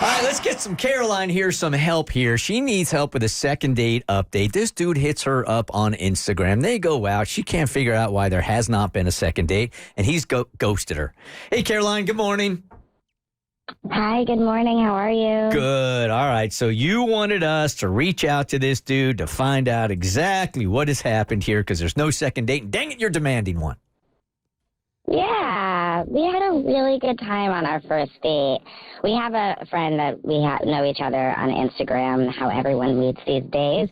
right, let's get some Caroline here, some help here. She needs help with a second date update. This dude hits her up on Instagram. They go out. She can't figure out why there has not been a second date, and he's ghosted her. Hey, Caroline, good morning. Hi, good morning. How are you? Good. All right. So you wanted us to reach out to this dude to find out exactly what has happened here because there's no second date. And dang it, you're demanding one. Yeah, we had a really good time on our first date. We have a friend that we know each other on Instagram, how everyone meets these days.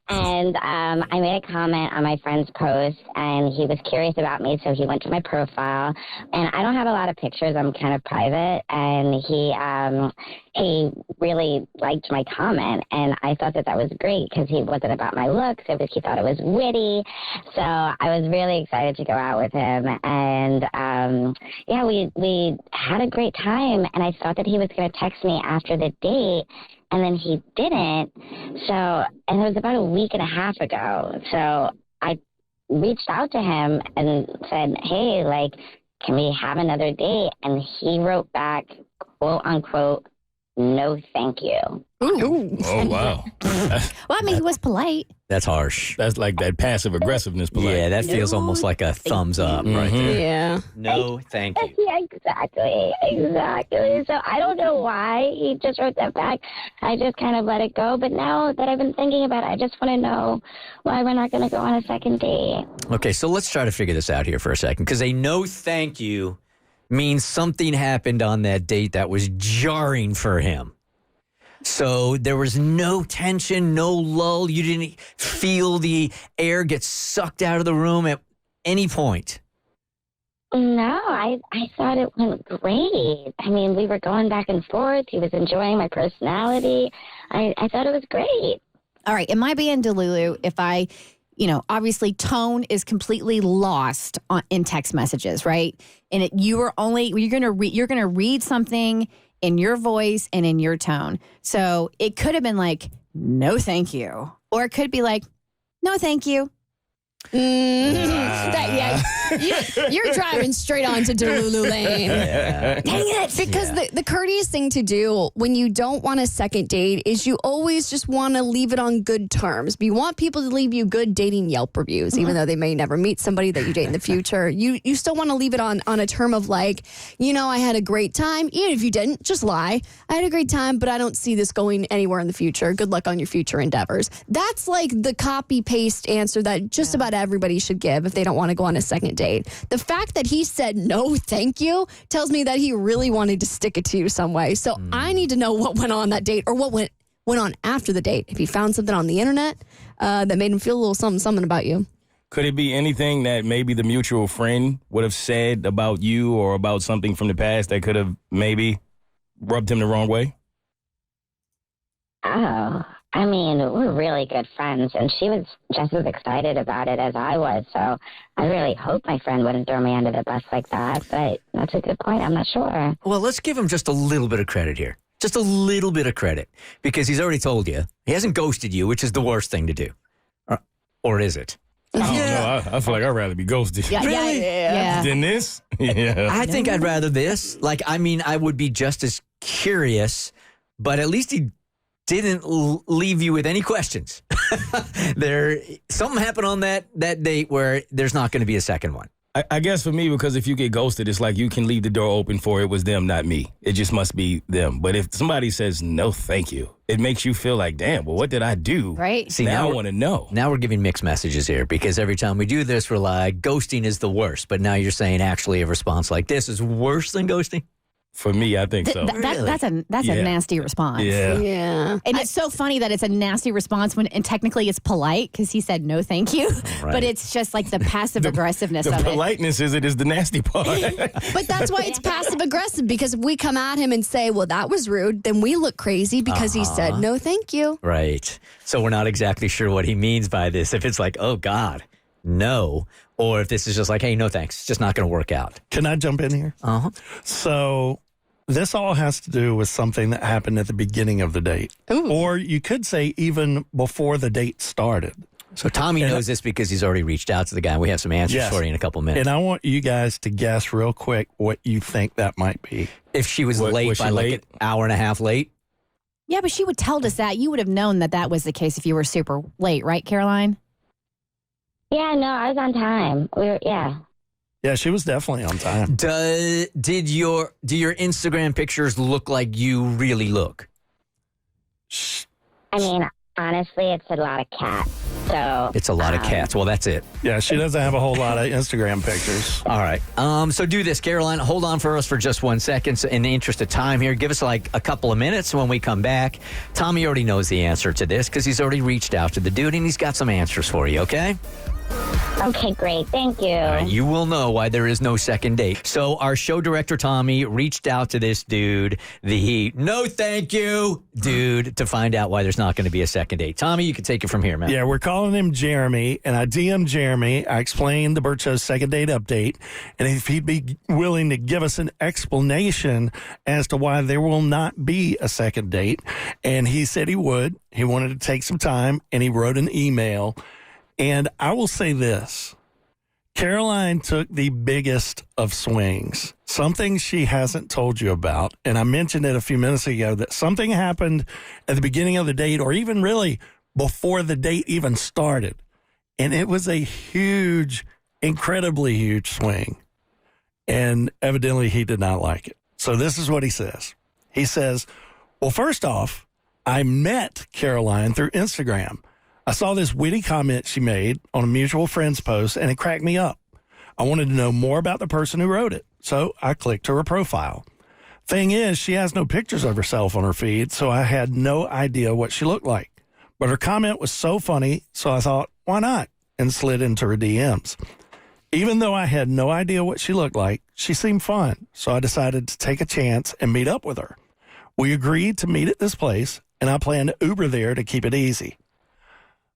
And I made a comment on my friend's post, and he was curious about me, so he went to my profile. And I don't have a lot of pictures. I'm kind of private. And he really liked my comment, and I thought that was great because he wasn't about my looks. He thought it was witty. So I was really excited to go out with him. And, we had a great time, and I thought that he was going to text me after the date. And then he didn't. And it was about a week and a half ago. So I reached out to him and said, hey, can we have another date? And he wrote back, quote unquote, no, thank you. Ooh. Oh, wow. Well, he was polite. That's harsh. That's like that passive aggressiveness. Polite. Yeah, that feels almost like a thumbs up right there. Yeah. No, thank you. Yeah, exactly. So I don't know why he just wrote that back. I just kind of let it go. But now that I've been thinking about it, I just want to know why we're not going to go on a second date. Okay, so let's try to figure this out here for a second because a no thank you means something happened on that date that was jarring for him. So there was no tension, no lull. You didn't feel the air get sucked out of the room at any point. No, I thought it went great. We were going back and forth. He was enjoying my personality. I thought it was great. All right. Am I being delulu if I, obviously tone is completely lost in text messages, right? And you're going to read something in your voice and in your tone. So it could have been like, no, thank you. Or it could be like, no, thank you. You're driving straight onto Delulu Lane. Yeah. Dang it. Because the courteous thing to do when you don't want a second date is you always just want to leave it on good terms. But you want people to leave you good dating Yelp reviews, even though they may never meet somebody that you date in the future. You still want to leave it on a term of I had a great time. Even if you didn't, just lie. I had a great time, but I don't see this going anywhere in the future. Good luck on your future endeavors. That's like the copy-paste answer that just about everybody should give if they don't want to go on a second date. The fact that he said no thank you tells me that he really wanted to stick it to you some way. So I need to know what went on that date or what went on after the date. If he found something on the internet that made him feel a little something about you. Could it be anything that maybe the mutual friend would have said about you or about something from the past that could have maybe rubbed him the wrong way? Oh, we're really good friends, and she was just as excited about it as I was. So I really hope my friend wouldn't throw me under the bus like that. But that's a good point. I'm not sure. Well, let's give him just a little bit of credit here. Just a little bit of credit. Because he's already told you. He hasn't ghosted you, which is the worst thing to do. Or is it? I don't know. I feel like I'd rather be ghosted. Really? Yeah. Than this? Yeah. I think I'd rather this. I would be just as curious, but at least he didn't leave you with any questions. Something happened on that date where there's not going to be a second one. I guess for me, because if you get ghosted, it's like you can leave the door open for it was them, not me. It just must be them. But if somebody says no, thank you, it makes you feel like, damn, well, what did I do? Right. See, now I want to know. Now we're giving mixed messages here because every time we do this, we're like, ghosting is the worst. But now you're saying actually a response like this is worse than ghosting? For me, I think so. That's a nasty response. Yeah. And it's so funny that it's a nasty response and technically it's polite because he said no thank you. Right. But it's just like the passive aggressiveness The of it. politeness is the nasty part. But that's why it's passive aggressive, because if we come at him and say, well, that was rude, then we look crazy because he said no thank you. Right. So we're not exactly sure what he means by this. If it's like, oh, God, no. Or if this is just like, hey, no thanks. It's just not going to work out. Can I jump in here? Uh-huh. So this all has to do with something that happened at the beginning of the date. Ooh. Or you could say even before the date started. So Tommy knows this because he's already reached out to the guy. We have some answers for you in a couple minutes. And I want you guys to guess real quick what you think that might be. If she was late was by she like late? an hour and a half late? Yeah, but she would tell us that. You would have known that that was the case if you were super late, right, Caroline? Yeah, no, I was on time. Yeah. Yeah, she was definitely on time. Do your Instagram pictures look like you really look? I mean, honestly, it's a lot of cats. So It's a lot of cats. Well, that's it. Yeah, she doesn't have a whole lot of Instagram pictures. All right. So do this, Caroline. Hold on for us for just 1 second. So in the interest of time here, give us like a couple of minutes. When we come back, Tommy already knows the answer to this because he's already reached out to the dude and he's got some answers for you, okay? Okay, great. Thank you. All right, you will know why there is no second date. So our show director, Tommy, reached out to this dude, the no thank you dude, to find out why there's not going to be a second date. Tommy, you can take it from here, man. Yeah, we're calling him Jeremy, and I DM'd Jeremy. I explained the Bert Show's second date update, and if he'd be willing to give us an explanation as to why there will not be a second date. And he said he would. He wanted to take some time, and he wrote an email. And I will say this. Caroline took the biggest of swings, something she hasn't told you about. And I mentioned it a few minutes ago that something happened at the beginning of the date or even really before the date even started. And it was a huge, incredibly huge swing. And evidently he did not like it. So this is what he says. He says, well, first off, I met Caroline through Instagram. I saw this witty comment she made on a mutual friend's post, and it cracked me up. I wanted to know more about the person who wrote it, so I clicked her profile. Thing is, she has no pictures of herself on her feed, so I had no idea what she looked like. But her comment was so funny, so I thought, why not? And slid into her DMs. Even though I had no idea what she looked like, she seemed fun, so I decided to take a chance and meet up with her. We agreed to meet at this place, and I plan to Uber there to keep it easy.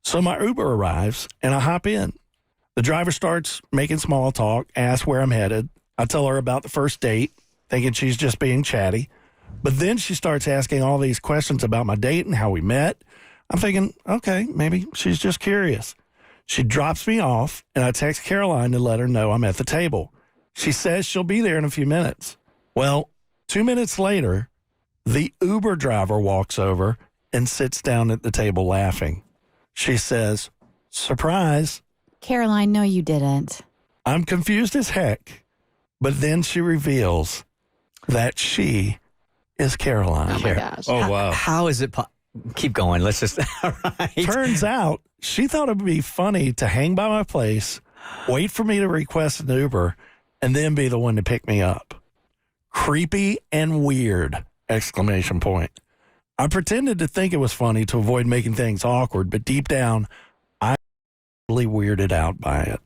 So my Uber arrives, and I hop in. The driver starts making small talk, asks where I'm headed. I tell her about the first date, thinking she's just being chatty. But then she starts asking all these questions about my date and how we met. I'm thinking, okay, maybe she's just curious. She drops me off, and I text Caroline to let her know I'm at the table. She says she'll be there in a few minutes. Well, 2 minutes later, the Uber driver walks over and sits down at the table laughing. She says, surprise. Caroline, no, you didn't. I'm confused as heck, but then she reveals that she is Caroline. Oh my gosh. Oh, wow. How is it? Keep going. Let's just. All right. Turns out she thought it would be funny to hang by my place, wait for me to request an Uber, and then be the one to pick me up. Creepy and weird! Exclamation point. I pretended to think it was funny to avoid making things awkward, but deep down, I was really weirded out by it.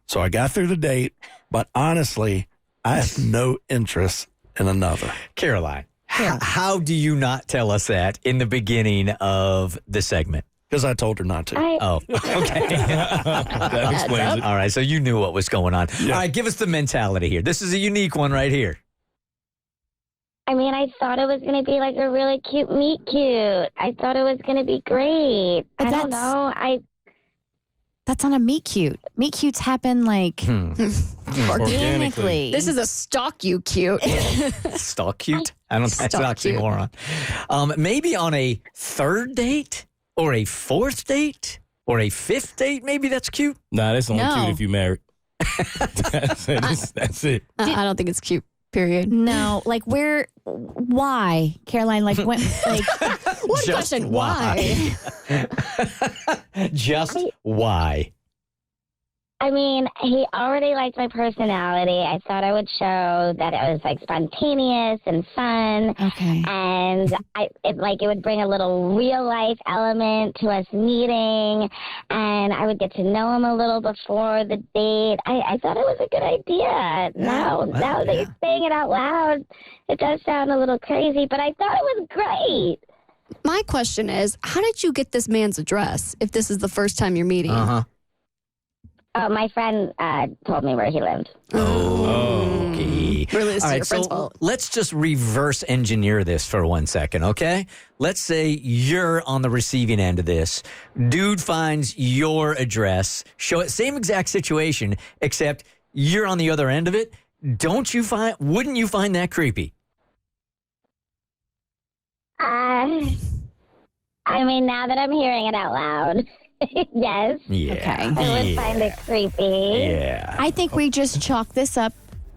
So I got through the date, but honestly, I have no interest in another. Caroline, how do you not tell us that in the beginning of the segment? Because I told her not to. Oh, okay. That explains it. All right, so you knew what was going on. Yeah. All right, give us the mentality here. This is a unique one right here. I mean, I thought it was going to be like a really cute meet cute. I thought it was going to be great. But I don't that's- know. That's not a meet cute. Meet cutes happen like organically. This is a stalk you cute. Stalk cute? I don't think that's Stalk an cute. oxymoron. Maybe on a third date or a fourth date or a fifth date, maybe that's cute. Nah, that's only No. cute if you married. That's it. I don't think it's cute, period. No, like why, Caroline? Like when, like One Just question, why? Just why? I mean, he already liked my personality. I thought I would show that it was like spontaneous and fun. okay. And it would bring a little real life element to us meeting, and I would get to know him a little before the date. I thought it was a good idea. Now that you're saying it out loud, it does sound a little crazy, but I thought it was great. My question is, how did you get this man's address if this is the first time you're meeting? Uh-huh. Oh, my friend told me where he lived. Okay. Really, this All is right, your friend's so fault. let's just reverse engineer this for 1 second, okay? Let's say you're on the receiving end of this. Dude finds your address. Show it, same exact situation, except you're on the other end of it. Wouldn't you find that creepy? I mean, now that I'm hearing it out loud, yes. Yeah. Okay. I would find it creepy. Yeah. I think we just chalk this up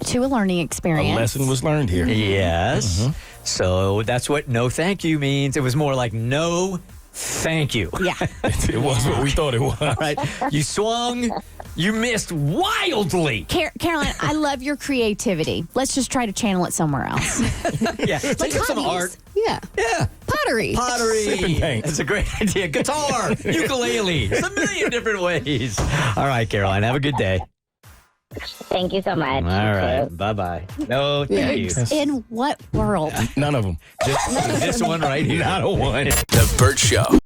to a learning A experience. lesson was learned here. Yes. So that's what no thank you means. It was more like no thank you. Yeah. It was what we thought it was. All right. You swung. You missed wildly. Caroline, I love your creativity. Let's just try to channel it somewhere else. Yeah. Think of some hobbies. art. Yeah. Yeah. Pottery. Pottery. Sip and paint. That's a great idea. Guitar. Ukulele. There's a million different ways. All right, Caroline. Have a good day. Thank you so much. All right. Bye-bye. No, thank you. In what world? None of them. This one right here. Not a one. The Bert Show.